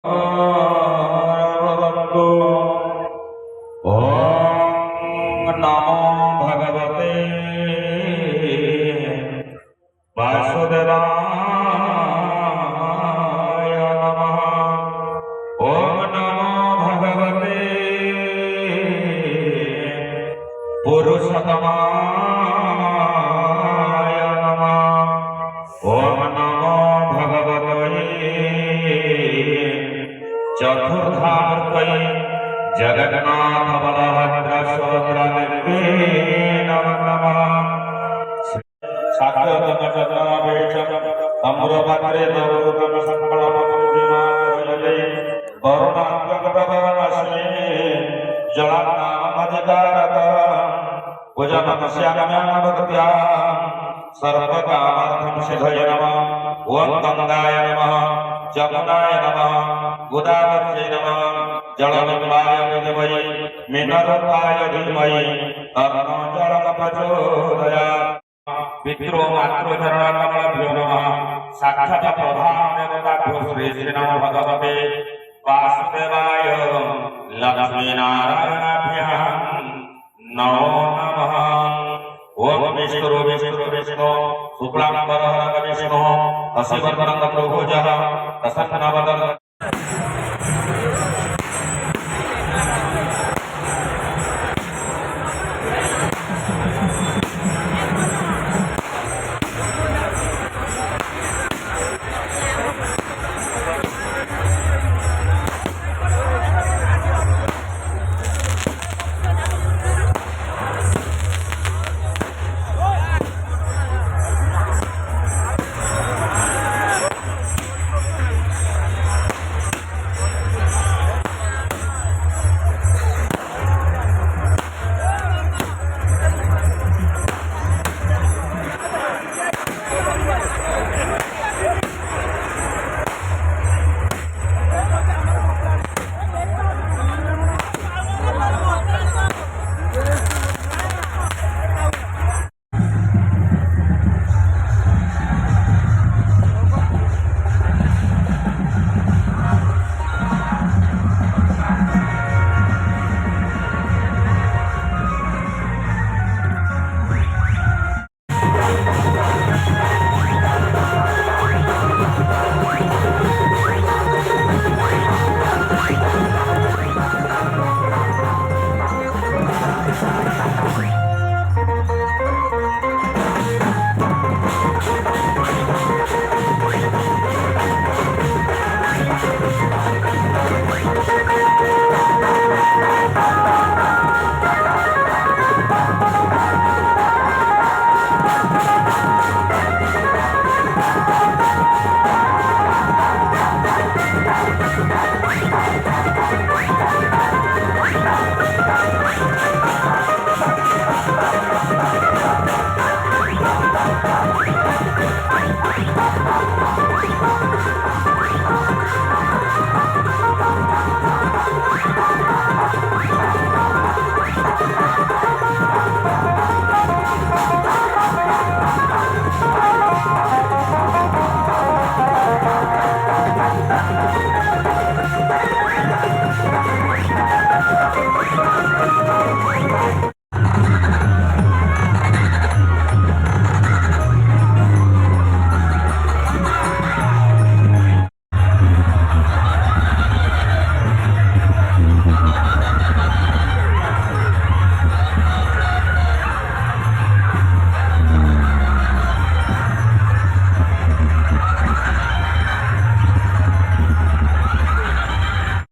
ओम नमो भगवते वासुदेवाय नमः। ओम नमो भगवते पुरुषोत्तमाय नमः। ओम नमो भगवते चतुर्धामूर्तये जगन्नाथ बलभद्र सुभद्रादेवे नमः। अमृतपात्रे नवरूपं संकल्पं जीवावजले वरुणात्मकप्रभवनस्मे जलानामधिकारक पूजनमस्याम्यामभक्त्या सर्वकामार्थं सिद्धये नमः। ओम गंगाय नमः, जमुनाय नमः, गोदावर्यै नमः, जलनिम्बाय विद्महे मीनरूपाय धीमहि तन्नो जलं प्रचोदयात्। पितरो मातरो चरणकमलभ्यो नमः। साक्षात् प्रधानदेवताभ्यो श्री नमो भगवते वासुदेवाय लक्ष्मीनारायणाभ्यः नमो नमः। ओम विष्णु विष्णु विष्णु शुक्लांबरधरं विष्णु असिवर्धनं प्रभुजः प्रसन्नवदनं